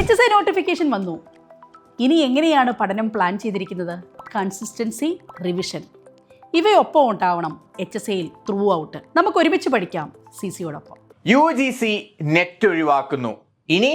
HSI notification വന്നു. ഇനി എങ്ങനെയാണ് പഠനം പ്ലാൻ ചെയ്തിരിക്കുന്നത്? കൺസിസ്റ്റൻസി, റിവിഷൻ ഇവയൊപ്പം ഉണ്ടാവണം HSIയിൽ ത്രൂ ഔട്ട്. നമുക്ക് ഒരുമിച്ച് പഠിക്കാം CCയോടൊപ്പം. UGC നെറ്റ് ഒഴിവാക്കുന്നു. ഇനി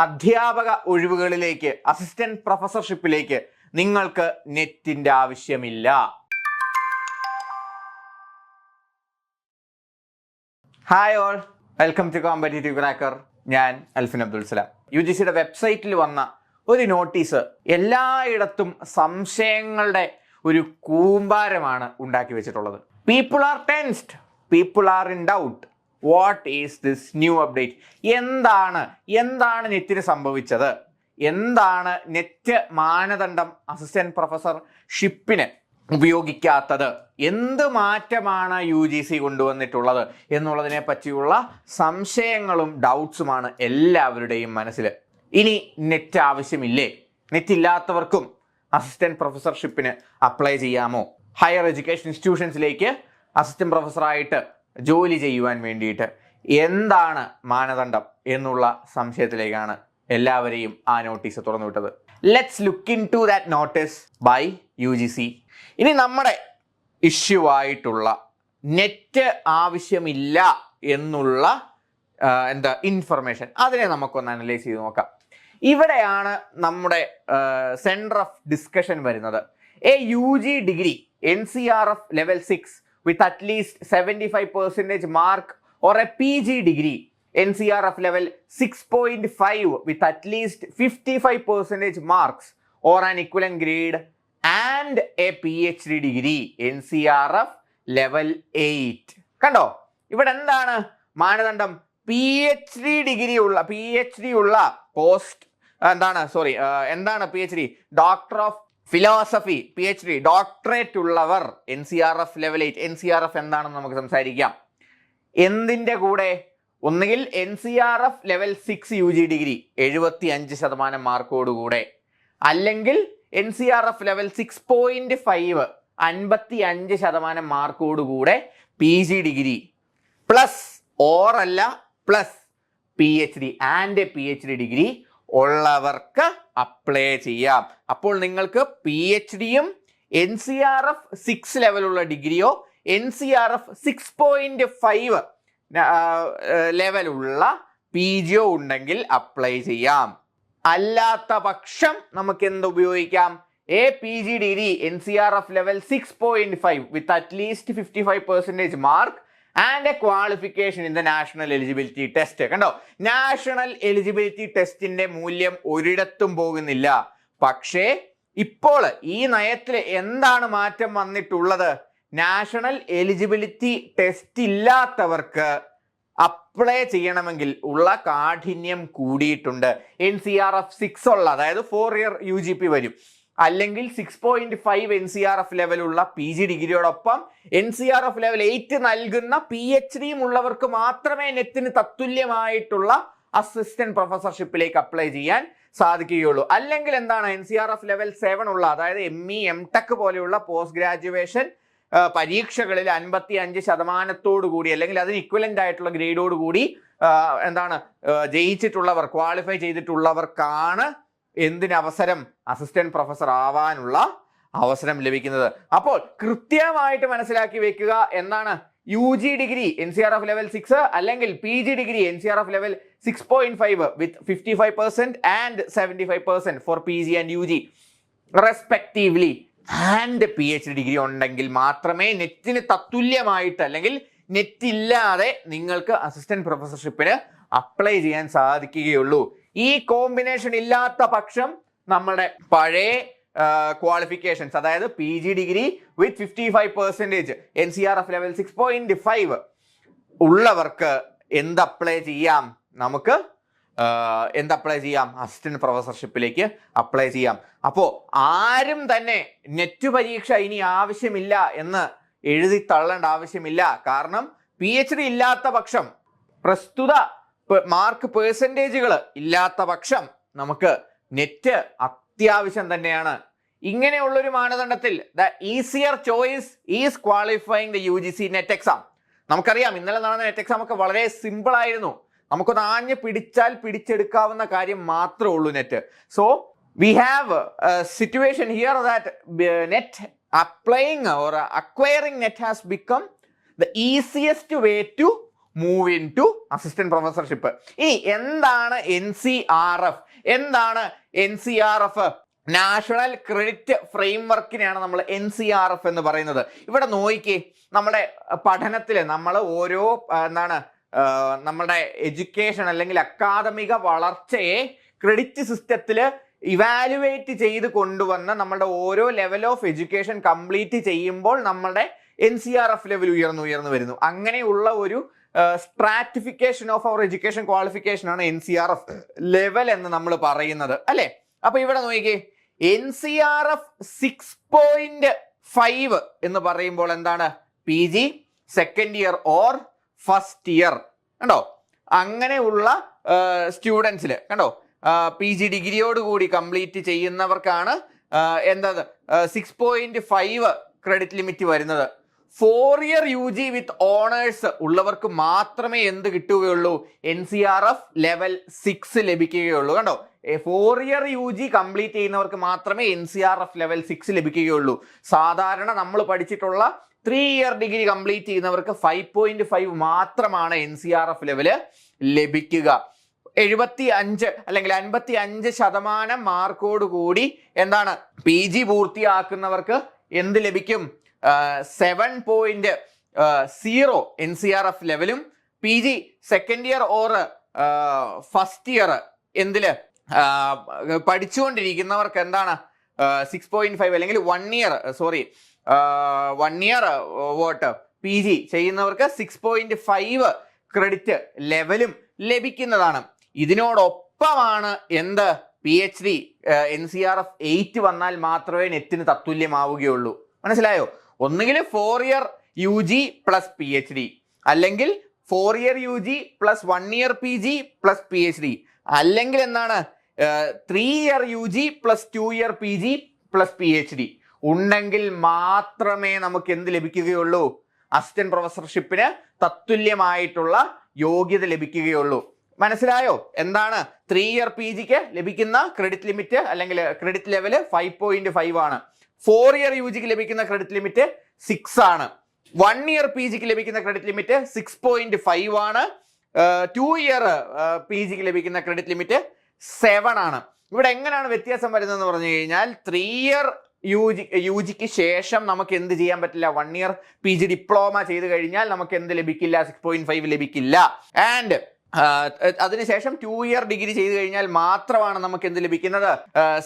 അധ്യാപക ഒഴിവുകളിലേക്ക്, അസിസ്റ്റന്റ് പ്രൊഫസർഷിപ്പിലേക്ക് നിങ്ങൾക്ക് നെറ്റിന്റെ ആവശ്യമില്ല. Hi all, welcome to competitive cracker. ഞാൻ അൽഫിൻ അബ്ദുൽ സലാം. UGCയുടെ വെബ്സൈറ്റിൽ വന്ന ഒരു നോട്ടീസ് എല്ലായിടത്തും സംശയങ്ങളുടെ ഒരു കൂമ്പാരമാണ് ഉണ്ടാക്കി വെച്ചിട്ടുള്ളത്. People are tensed, people are in doubt. What is this new update? എന്താണ് നെറ്റിന് സംഭവിച്ചത്? എന്താണ് നെറ്റ് മാനദണ്ഡം അസിസ്റ്റന്റ് പ്രൊഫസർഷിപ്പിന് ഉപയോഗിക്കാത്തത്? എന്ത് മാറ്റമാണ് UGC കൊണ്ടുവന്നിട്ടുള്ളത് എന്നുള്ളതിനെ പറ്റിയുള്ള സംശയങ്ങളും ഡൗട്ട്സുമാണ് എല്ലാവരുടെയും മനസ്സിൽ. ഇനി നെറ്റ് ആവശ്യമില്ലേ? നെറ്റ് ഇല്ലാത്തവർക്കും അസിസ്റ്റന്റ് പ്രൊഫസർഷിപ്പിന് അപ്ലൈ ചെയ്യാമോ? ഹയർ എഡ്യൂക്കേഷൻ ഇൻസ്റ്റിറ്റ്യൂഷൻസിലേക്ക് അസിസ്റ്റന്റ് പ്രൊഫസറായിട്ട് ജോലി ചെയ്യുവാൻ വേണ്ടിയിട്ട് എന്താണ് മാനദണ്ഡം എന്നുള്ള സംശയത്തിലേക്കാണ് എല്ലാവരെയും ആ നോട്ടീസ് തുറന്നുവിട്ടത്. Let's look into that notice by UGC. ഇനി നമ്മുടെ ഇഷ്യൂ ആയിട്ടുള്ള നെറ്റ് ആവശ്യമില്ല എന്നുള്ള ഇൻഫർമേഷൻ, അതിനെ നമുക്കൊന്ന് അനലൈസ് ചെയ്ത് നോക്കാം. ഇവിടെയാണ് നമ്മുടെ സെന്റർ ഓഫ് ഡിസ്കഷൻ വരുന്നത്. A UG degree NCRF level 6 with at least 75% mark or a PG degree NCRF level 6.5 with at least 55% marks or an equivalent grade and a PhD degree NCRF level 8. കണ്ടോ, ഇവിടെ എന്താണ് മാനദണ്ഡം? PhD ഉള്ള post എന്താണ് PhD? Doctor of philosophy, PhD doctorate ഉള്ളവർ NCRF level 8. NCRF എന്താണെന്ന് നമുക്ക് സംസാരിക്കാം. എന്തിൻ്റെ കൂടെ? ഒന്നുകിൽ NCRF ലെവൽ 6 UG ഡിഗ്രി 75% മാർക്കോടുകൂടെ, അല്ലെങ്കിൽ NCRF level 6.5 55% മാർക്കോടുകൂടെ PG degree plus PhD and PhD degree ഉള്ളവർക്ക് അപ്ലൈ ചെയ്യാം. അപ്പോൾ നിങ്ങൾക്ക് PhDയും NCRF 6 ലെവലുള്ള ഡിഗ്രിയോ NCRF 6.5 ലെവലുള്ള PGയോ ഉണ്ടെങ്കിൽ അപ്ലൈ ചെയ്യാം. അല്ലാത്ത പക്ഷം നമുക്ക് എന്ത് ഉപയോഗിക്കാം? PG degree NCRF level 6.5 with at least 55% mark and A qualification in the national eligibility test. കണ്ടോ, നാഷണൽ എലിജിബിലിറ്റി ടെസ്റ്റിന്റെ മൂല്യം ഒരിടത്തും പോകുന്നില്ല. പക്ഷേ ഇപ്പോൾ ഈ നയത്തിൽ എന്താണ് മാറ്റം വന്നിട്ടുള്ളത്? നാഷണൽ എലിജിബിലിറ്റി ടെസ്റ്റ് ഇല്ലാത്തവർക്ക് അപ്ലൈ ചെയ്യണമെങ്കിൽ ഉള്ള കാഠിന്യം കൂടിയിട്ടുണ്ട്. NCRF 6 ഉള്ള, അതായത് 4 year UGP വരും, അല്ലെങ്കിൽ 6.5 NCRF ലെവലുള്ള PG ഡിഗ്രിയോടൊപ്പം NCRF ലെവൽ 8 നൽകുന്ന PhDയും ഉള്ളവർക്ക് മാത്രമേ നെറ്റിന് തത്തുല്യമായിട്ടുള്ള അസിസ്റ്റന്റ് പ്രൊഫസർഷിപ്പിലേക്ക് അപ്ലൈ ചെയ്യാൻ സാധിക്കുകയുള്ളൂ. അല്ലെങ്കിൽ എന്താണ്, NCRF ലെവൽ 7 ഉള്ള, അതായത് ME MTech പോലെയുള്ള പോസ്റ്റ് ഗ്രാജുവേഷൻ പരീക്ഷകളിൽ 55% കൂടി, അല്ലെങ്കിൽ അതിന് ഇക്വലന്റ് ആയിട്ടുള്ള ഗ്രേഡോട് കൂടി ജയിച്ചിട്ടുള്ളവർ, ക്വാളിഫൈ ചെയ്തിട്ടുള്ളവർക്കാണ് അവസരം, അസിസ്റ്റന്റ് പ്രൊഫസർ ആവാനുള്ള അവസരം ലഭിക്കുന്നത്. അപ്പോൾ കൃത്യമായിട്ട് മനസ്സിലാക്കി വെക്കുക, എന്താണ് UG ഡിഗ്രി NCRF ലെവൽ 6 അല്ലെങ്കിൽ PG degree NCRF level 6.5 with 55% and 75% for PG and UG respectively and PhD degree ഉണ്ടെങ്കിൽ മാത്രമേ നെറ്റിന് തത്തുല്യമായിട്ട്, അല്ലെങ്കിൽ നെറ്റ് ഇല്ലാതെ നിങ്ങൾക്ക് അസിസ്റ്റന്റ് പ്രൊഫസർഷിപ്പിന് അപ്ലൈ ചെയ്യാൻ സാധിക്കുകയുള്ളൂ. ഈ കോമ്പിനേഷൻ ഇല്ലാത്ത പക്ഷം നമ്മുടെ പഴയ ക്വാളിഫിക്കേഷൻസ്, അതായത് PG degree with 55% NCRF level 6.5 ഉള്ളവർക്ക് അപ്ലൈ ചെയ്യാം? നമുക്ക് അപ്ലൈ ചെയ്യാം? അസിസ്റ്റന്റ് പ്രൊഫസർഷിപ്പിലേക്ക് അപ്ലൈ ചെയ്യാം. അപ്പോൾ ആരും തന്നെ നെറ്റ് പരീക്ഷ ഇനി ആവശ്യമില്ല എന്ന് എഴുതി തള്ളേണ്ട ആവശ്യമില്ല. കാരണം PhD ഇല്ലാത്ത പക്ഷം, പ്രസ്തുത മാർക്ക് പേഴ്സൻറ്റേജുകൾ ഇല്ലാത്ത പക്ഷം നമുക്ക് നെറ്റ് അത്യാവശ്യം തന്നെയാണ്. ഇങ്ങനെയുള്ളൊരു മാനദണ്ഡത്തിൽ the easier choice is qualifying the UGC NET exam. നമുക്കറിയാം, ഇന്നലെ നടന്ന നെറ്റ് എക്സാം ഒക്കെ വളരെ സിമ്പിൾ ആയിരുന്നു. നമുക്കൊന്ന് ആഞ്ഞ് പിടിച്ചാൽ പിടിച്ചെടുക്കാവുന്ന കാര്യം മാത്രമേ ഉള്ളൂ net. So we have a situation here that net applying or acquiring net has become the easiest way to move into assistant professorship. ഇനി എന്താണ് NCRF? എന്താണ് NCRF? നാഷണൽ ക്രെഡിറ്റ് ഫ്രെയിംവർക്കിനെയാണ് നമ്മൾ NCRF എന്ന് പറയുന്നത്. ഇവിടെ നോക്കിക്കേ, നമ്മുടെ പഠനത്തിൽ നമ്മൾ ഓരോ നമ്മുടെ എഡ്യൂക്കേഷൻ അല്ലെങ്കിൽ അക്കാദമിക വളർച്ചയെ ക്രെഡിറ്റ് സിസ്റ്റത്തിൽ ഇവാലുവേറ്റ് ചെയ്ത് കൊണ്ടുവന്ന് നമ്മുടെ ഓരോ ലെവൽ ഓഫ് എഡ്യൂക്കേഷൻ കംപ്ലീറ്റ് ചെയ്യുമ്പോൾ നമ്മുടെ NCRF ലെവൽ ഉയർന്നു വരുന്നു. അങ്ങനെയുള്ള ഒരു stratification of our education qualification ആണ് NCRF ലെവൽ എന്ന് നമ്മൾ പറയുന്നത്, അല്ലെ? അപ്പൊ ഇവിടെ നോക്കിക്കേ, NCRF 6.5 എന്ന് പറയുമ്പോൾ എന്താണ്? PG second year or first year. കണ്ടോ, അങ്ങനെയുള്ള സ്റ്റുഡൻസിൽ കണ്ടോ, PG ഡിഗ്രിയോട് കൂടി കംപ്ലീറ്റ് ചെയ്യുന്നവർക്കാണ് എന്താ 6.5 ക്രെഡിറ്റ് ലിമിറ്റ് വരുന്നത്. 4 ഇയർ UG വിത്ത് ഓണേഴ്സ് ഉള്ളവർക്ക് മാത്രമേ എന്ത് കിട്ടുകയുള്ളൂ? NCRF ലെവൽ 6 ലഭിക്കുകയുള്ളൂ. കണ്ടോ, 4 ഇയർ UG കംപ്ലീറ്റ് ചെയ്യുന്നവർക്ക് മാത്രമേ NCRF ലെവൽ 6 ലഭിക്കുകയുള്ളൂ. സാധാരണ നമ്മൾ പഠിച്ചിട്ടുള്ള 3 ഇയർ ഡിഗ്രി കംപ്ലീറ്റ് ചെയ്യുന്നവർക്ക് 5.5 മാത്രമാണ് NCRF ലെവല് ലഭിക്കുക. 75 അല്ലെങ്കിൽ 55% മാർക്കോട് കൂടി എന്താണ് PG പൂർത്തിയാക്കുന്നവർക്ക് എന്ത് ലഭിക്കും? 7.0 NCRF ലെവലും PG second year or first year എന്തില് പഠിച്ചുകൊണ്ടിരിക്കുന്നവർക്ക് എന്താണ് 6.5 അല്ലെങ്കിൽ 1 ഇയർ PG ചെയ്യുന്നവർക്ക് 6.5 ക്രെഡിറ്റ് ലെവലും ലഭിക്കുന്നതാണ്. ഇതിനോടൊപ്പമാണ് എന്ത് PhD NCRF 8 വന്നാൽ മാത്രമേ നെറ്റിന് തത്തുല്യമാവുകയുള്ളൂ. മനസ്സിലായോ? ഒന്നുകിൽ 4 ഇയർ UG പ്ലസ് PhD, അല്ലെങ്കിൽ 4 year UG plus 1 year PG plus PhD, അല്ലെങ്കിൽ എന്താണ് 3 year UG plus 2 year PG plus PhD ഉണ്ടെങ്കിൽ മാത്രമേ നമുക്ക് എന്ത് ലഭിക്കുകയുള്ളൂ? അസിസ്റ്റന്റ് പ്രൊഫസർഷിപ്പിന് തത്തുല്യമായിട്ടുള്ള യോഗ്യത ലഭിക്കുകയുള്ളൂ. മനസ്സിലായോ? എന്താണ് 3 ഇയർ PGക്ക് ലഭിക്കുന്ന ക്രെഡിറ്റ് ലിമിറ്റ് അല്ലെങ്കിൽ ക്രെഡിറ്റ് ലെവല് 5.5 ആണ്. 4 ഇയർ UGക്ക് ലഭിക്കുന്ന ക്രെഡിറ്റ് ലിമിറ്റ് 6 ആണ്. 1 ഇയർ PGക്ക് ലഭിക്കുന്ന ക്രെഡിറ്റ് ലിമിറ്റ് 6.5 ആണ്. 2 ഇയർ PGക്ക് ലഭിക്കുന്ന ക്രെഡിറ്റ് ലിമിറ്റ് 7 ആണ്. ഇവിടെ എങ്ങനെയാണ് വ്യത്യാസം വരുന്നതെന്ന് പറഞ്ഞു കഴിഞ്ഞാൽ 3 ഇയർ UGക്ക് ശേഷം നമുക്ക് എന്ത് ചെയ്യാൻ പറ്റില്ല? 1 ഇയർ PG ഡിപ്ലോമ ചെയ്ത് കഴിഞ്ഞാൽ നമുക്ക് എന്ത് ലഭിക്കില്ല? 6.5 ലഭിക്കില്ല. ആൻഡ് അതിനുശേഷം 2 ഇയർ ഡിഗ്രി ചെയ്ത് കഴിഞ്ഞാൽ മാത്രമാണ് നമുക്ക് എന്ത് ലഭിക്കുന്നത്?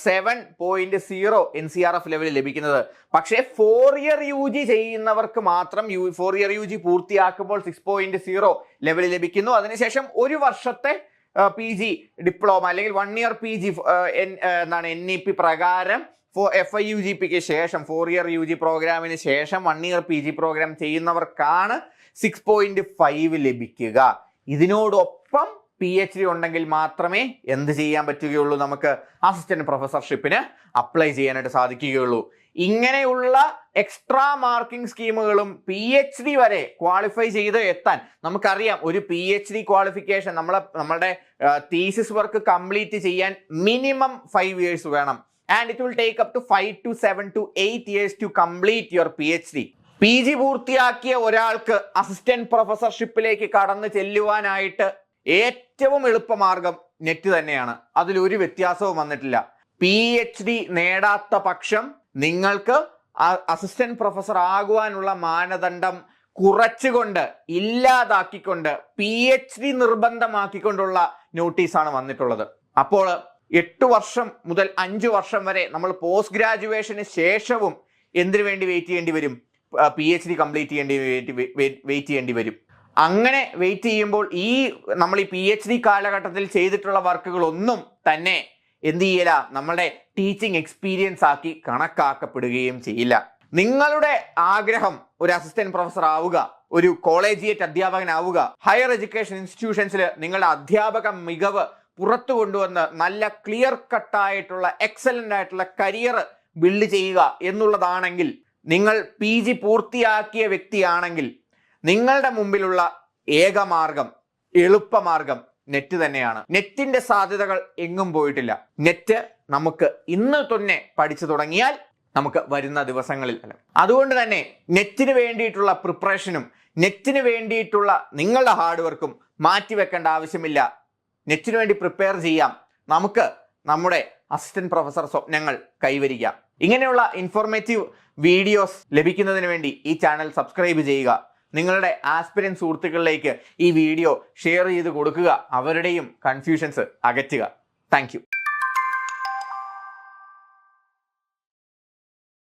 7.0 NCRF ലെവൽ ലഭിക്കുന്നത്. പക്ഷേ 4 ഇയർ UG ചെയ്യുന്നവർക്ക് മാത്രം 4 ഇയർ UG പൂർത്തിയാക്കുമ്പോൾ 6.0 ലെവൽ ലഭിക്കുന്നു. അതിനുശേഷം ഒരു വർഷത്തെ PG ഡിപ്ലോമ അല്ലെങ്കിൽ 1 ഇയർ PG NEP പ്രകാരം FIUGPക്ക് ശേഷം 4 ഇയർ UG പ്രോഗ്രാമിന് ശേഷം 1 ഇയർ PG പ്രോഗ്രാം ചെയ്യുന്നവർക്കാണ് 6.5 ലഭിക്കുക. ഇതിനോടൊപ്പം PhD ഉണ്ടെങ്കിൽ മാത്രമേ എന്ത് ചെയ്യാൻ പറ്റുകയുള്ളൂ? നമുക്ക് അസിസ്റ്റന്റ് പ്രൊഫസർഷിപ്പിന് അപ്ലൈ ചെയ്യാനായിട്ട് സാധിക്കുകയുള്ളൂ. ഇങ്ങനെയുള്ള എക്സ്ട്രാ മാർക്കിംഗ് സ്കീമുകളും PhD വരെ ക്വാളിഫൈ ചെയ്ത് എത്താൻ നമുക്കറിയാം. ഒരു PhD ക്വാളിഫിക്കേഷൻ നമ്മുടെ തീസിസ് വർക്ക് കംപ്ലീറ്റ് ചെയ്യാൻ മിനിമം 5 ഇയേഴ്സ് വേണം. And it will take up to 5 to 7 to 8 years to complete your PhD. PG പൂർത്തിയാക്കിയ ഒരാൾക്ക് അസിസ്റ്റന്റ് പ്രൊഫസർഷിപ്പിലേക്ക് കടന്നു ചെല്ലുവാനായിട്ട് ഏറ്റവും എളുപ്പമാർഗം നെറ്റ് തന്നെയാണ്. അതിലൊരു വ്യത്യാസവും വന്നിട്ടില്ല. PhD നേടാത്ത പക്ഷം നിങ്ങൾക്ക് അസിസ്റ്റന്റ് പ്രൊഫസർ ആകുവാനുള്ള മാനദണ്ഡം കുറച്ചുകൊണ്ട് ഇല്ലാതാക്കിക്കൊണ്ട് PhD നിർബന്ധമാക്കിക്കൊണ്ടുള്ള നോട്ടീസാണ് വന്നിട്ടുള്ളത്. അപ്പോൾ 8 വർഷം മുതൽ 5 വർഷം വരെ നമ്മൾ പോസ്റ്റ് ഗ്രാജുവേഷന് ശേഷവും എന്തിനു വേണ്ടി വെയിറ്റ് ചെയ്യേണ്ടി വരും? PhD കംപ്ലീറ്റ് വെയിറ്റ് ചെയ്യേണ്ടി വരും. അങ്ങനെ വെയിറ്റ് ചെയ്യുമ്പോൾ നമ്മൾ ഈ PhD കാലഘട്ടത്തിൽ ചെയ്തിട്ടുള്ള വർക്കുകളൊന്നും തന്നെ എന്ത് ചെയ്യില്ല, നമ്മളുടെ ടീച്ചിങ് എക്സ്പീരിയൻസ് ആക്കി കണക്കാക്കപ്പെടുകയും ചെയ്യില്ല. നിങ്ങളുടെ ആഗ്രഹം ഒരു അസിസ്റ്റന്റ് പ്രൊഫസർ ആവുക, ഒരു കോളേജിയേറ്റ് അധ്യാപകനാവുക, ഹയർ എഡ്യൂക്കേഷൻ ഇൻസ്റ്റിറ്റ്യൂഷൻസിൽ നിങ്ങളുടെ അധ്യാപക മികവ് പുറത്തു കൊണ്ടുവന്ന് നല്ല ക്ലിയർ കട്ടായിട്ടുള്ള എക്സലന്റ് ആയിട്ടുള്ള കരിയർ ബിൽഡ് ചെയ്യുക എന്നുള്ളതാണെങ്കിൽ, നിങ്ങൾ PG പൂർത്തിയാക്കിയ വ്യക്തിയാണെങ്കിൽ നിങ്ങളുടെ മുമ്പിലുള്ള ഏക മാർഗം എളുപ്പമാർഗം നെറ്റ് തന്നെയാണ്. നെറ്റിന്റെ സാധ്യതകൾ എങ്ങും പോയിട്ടില്ല. നെറ്റ് നമുക്ക് ഇന്ന് തന്നെ പഠിച്ചു തുടങ്ങിയാൽ നമുക്ക് വരുന്ന ദിവസങ്ങളിൽ അതുകൊണ്ട് തന്നെ നെറ്റിന് വേണ്ടിയിട്ടുള്ള പ്രിപ്പറേഷനും നെറ്റിന് വേണ്ടിയിട്ടുള്ള നിങ്ങളുടെ ഹാർഡ് വർക്കും മാറ്റിവെക്കേണ്ട ആവശ്യമില്ല. നെറ്റിന് വേണ്ടി പ്രിപ്പയർ ചെയ്യാം. നമുക്ക് നമ്മുടെ അസിസ്റ്റന്റ് പ്രൊഫസർ സ്വപ്നങ്ങൾ കൈവരിക്കാം. ഇങ്ങനെയുള്ള ഇൻഫോർമേറ്റീവ് വീഡിയോസ് ലഭിക്കുന്നതിന് വേണ്ടി ഈ ചാനൽ സബ്സ്ക്രൈബ് ചെയ്യുക. നിങ്ങളുടെ ആസ്പിരന്റ് സുഹൃത്തുക്കളിലേക്ക് ഈ വീഡിയോ ഷെയർ ചെയ്ത് കൊടുക്കുക. അവരുടെയും കൺഫ്യൂഷൻസ് അകറ്റുക. താങ്ക്